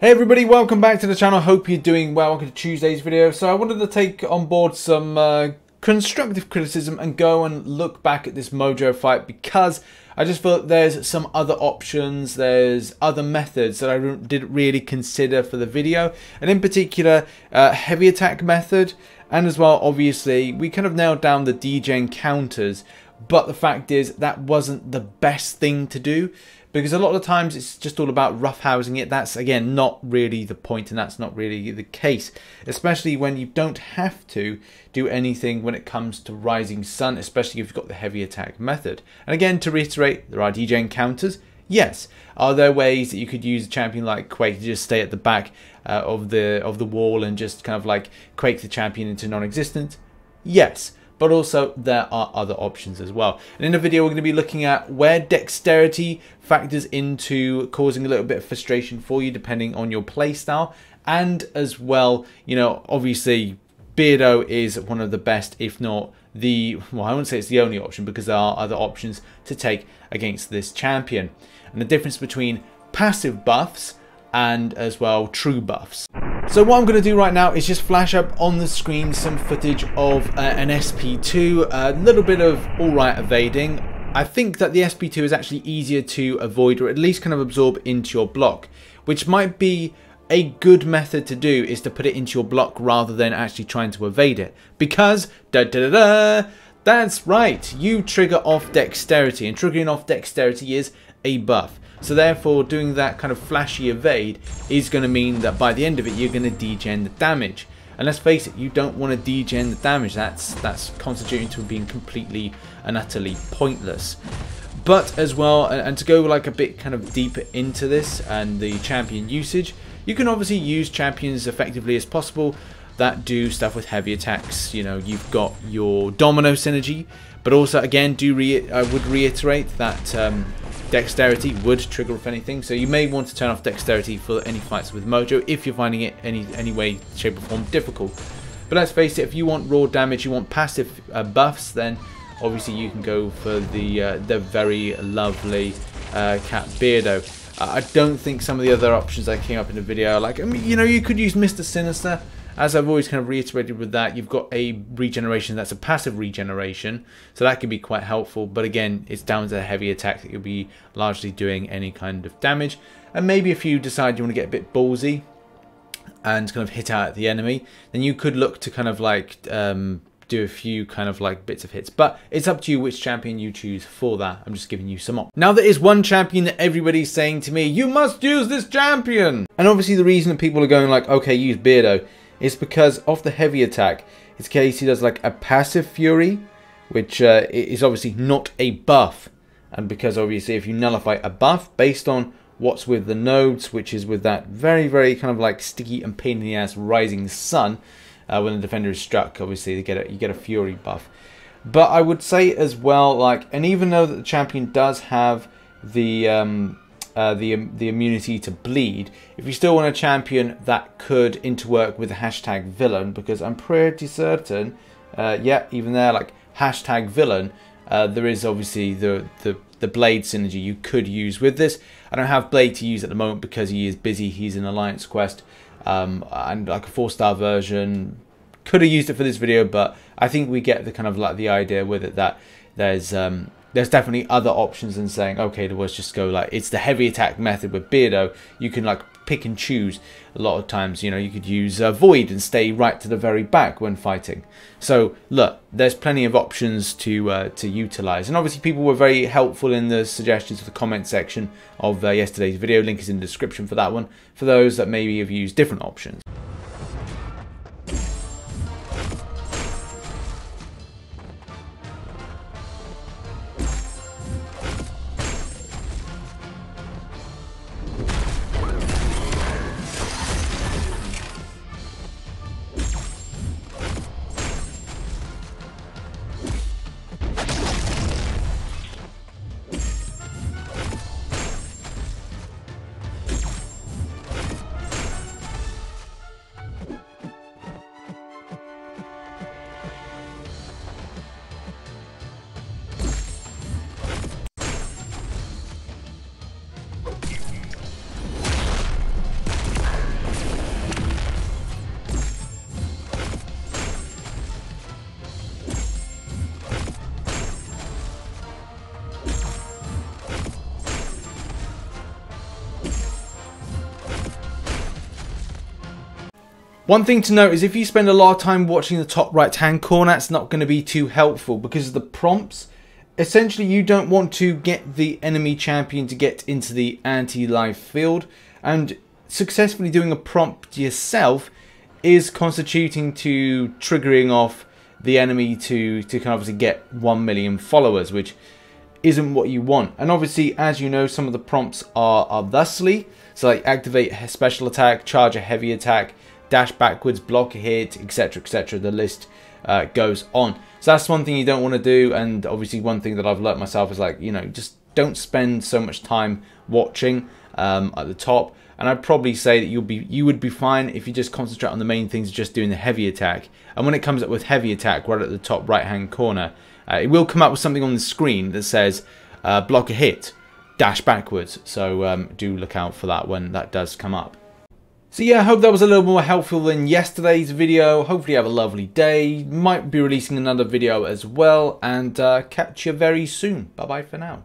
Hey everybody, welcome back to the channel. Hope you're doing well. Welcome to Tuesday's video. So I wanted to take on board some constructive criticism and go and look back at this Mojo fight, because I just felt there's some other options, there's other methods that I didn't really consider for the video, and in particular heavy attack method, and as well obviously we kind of nailed down the degen counters, but the fact is that wasn't the best thing to do, because a lot of the times it's just all about roughhousing it. That's again not really the point, and that's not really the case, especially when you don't have to do anything when it comes to Rising Sun, especially if you've got the heavy attack method. And again, to reiterate, there are degen counters. Yes. Are there ways that you could use a champion like Quake to just stay at the back of the wall and just kind of like Quake the champion into non-existent? Yes. But also there are other options as well. And in the video we're going to be looking at where dexterity factors into causing a little bit of frustration for you depending on your playstyle. And as well, you know, obviously Beardo is one of the best, if not the, well, I wouldn't say it's the only option, because there are other options to take against this champion. And the difference between passive buffs and as well true buffs. So what I'm going to do right now is just flash up on the screen some footage of an SP2, a little bit of alright evading. I think that the SP2 is actually easier to avoid, or at least kind of absorb into your block, which might be a good method to do, is to put it into your block rather than actually trying to evade it. Because, that's right, you trigger off dexterity, and triggering off dexterity is a buff. So therefore doing that kind of flashy evade is going to mean that by the end of it you're going to degen the damage. And let's face it, you don't want to degen the damage. That's constituting to being completely and utterly pointless. But as well, and to go like a bit kind of deeper into this and the champion usage, you can obviously use champions effectively as possible that do stuff with heavy attacks. You know, you've got your domino synergy, but also again I would reiterate that dexterity would trigger off anything, so you may want to turn off dexterity for any fights with Mojo if you're finding it any way, shape or form difficult. But let's face it, if you want raw damage, you want passive buffs, then obviously you can go for the very lovely cat Beardo. I don't think some of the other options that came up in the video are like, I mean, you know, you could use Mr. Sinister. As I've always kind of reiterated with that, you've got a regeneration that's a passive regeneration, so that can be quite helpful. But again, it's down to the heavy attack that you'll be largely doing any kind of damage. And maybe if you decide you want to get a bit ballsy and kind of hit out at the enemy, then you could look to kind of like do a few kind of like bits of hits. But it's up to you which champion you choose for that. I'm just giving you some options. Now there is one champion that everybody's saying to me, you must use this champion. And obviously the reason that people are going like, okay, use Beardo, is because of the heavy attack. It's case he does like a passive fury, which is obviously not a buff. And because obviously if you nullify a buff based on what's with the nodes, which is with that very, very kind of like sticky and pain in the ass Rising Sun, when the defender is struck, obviously you get a fury buff. But I would say as well, like, and even though that the champion does have the immunity to bleed, if you still want a champion that could interwork with the hashtag villain, because I'm pretty certain, yeah, even there, like hashtag villain, there is obviously the blade synergy you could use with this. I don't have blade to use at the moment because he is busy. He's in Alliance Quest, and like a 4-star version. Could have used it for this video, but I think we get the kind of like the idea with it, that there's definitely other options than saying, okay, let's just go like, it's the heavy attack method with Beardo. You can like pick and choose. A lot of times, you know, you could use Void and stay right to the very back when fighting. So look, there's plenty of options to utilize. And obviously people were very helpful in the suggestions of the comment section of yesterday's video. Link is in the description for that one, for those that maybe have used different options. One thing to note is if you spend a lot of time watching the top right hand corner, it's not going to be too helpful because of the prompts. Essentially, you don't want to get the enemy champion to get into the anti-life field, and successfully doing a prompt yourself is constituting to triggering off the enemy to kind of obviously get 1 million followers, which isn't what you want. And obviously, as you know, some of the prompts are thusly. So like activate a special attack, charge a heavy attack, dash backwards, block a hit, etc, etc. The list goes on. So that's one thing you don't want to do. And obviously one thing that I've learnt myself is like, you know, just don't spend so much time watching at the top. And I'd probably say that you would be fine if you just concentrate on the main things, just doing the heavy attack. And when it comes up with heavy attack right at the top right hand corner, it will come up with something on the screen that says block a hit, dash backwards. So do look out for that when that does come up. So yeah, I hope that was a little more helpful than yesterday's video. Hopefully you have a lovely day. Might be releasing another video as well, and catch you very soon. Bye bye for now.